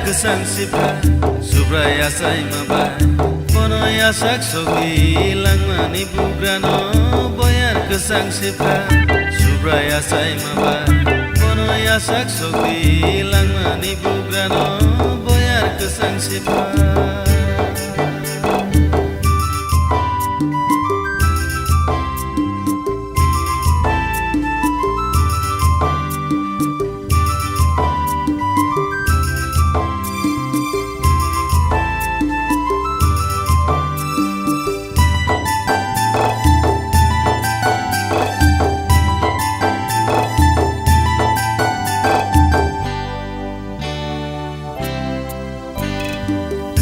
Kesang sifat subraya say mabay Pono yasak sogi langmani bugrano Boyar kesang sifat subraya say mabay Pono yasak sogi langmani bugrano Boyar kesang sifat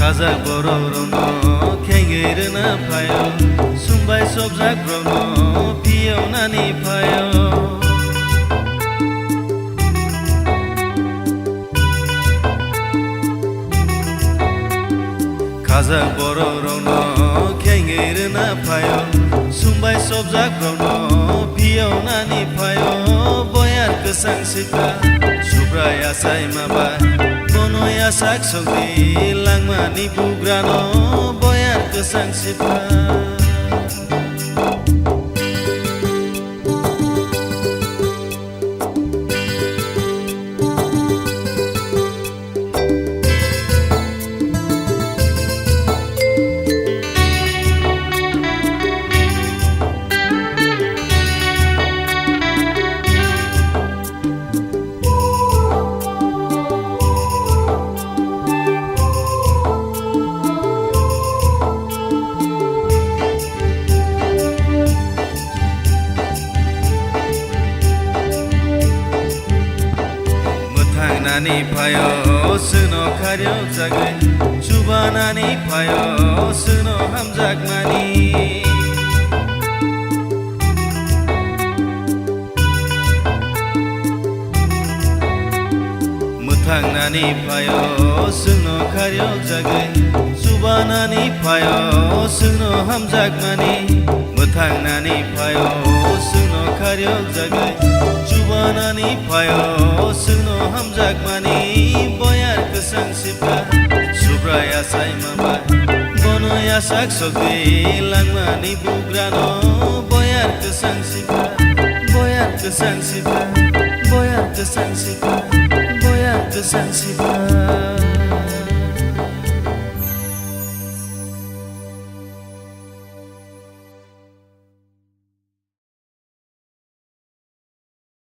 Kazak bororono kengerna payo Sumbai sobjak brono piyo nani payo Kazak bororono kengerna payo Sumbai sobjak brono piyo nani payo Boyar kesang sifat subraya say mabay Pono yasak sogi langmani bugrano Boyar kesang sifat Nani payo suno karyo jagay Chuba nani payo suno hamjak mani Mutang nani payo suno karyo jagay Chuba nani payo suno hamjak mani Mutang nani payo suno karyo jagay Chuba nani payo suno hamjak mani Boyar kesang sifat subraya say mabay Bono yasak sogi langmani bugrano Boyar kesang sifat Boyar kesang sifat Boyar kesang sifat Boyar kesang sifat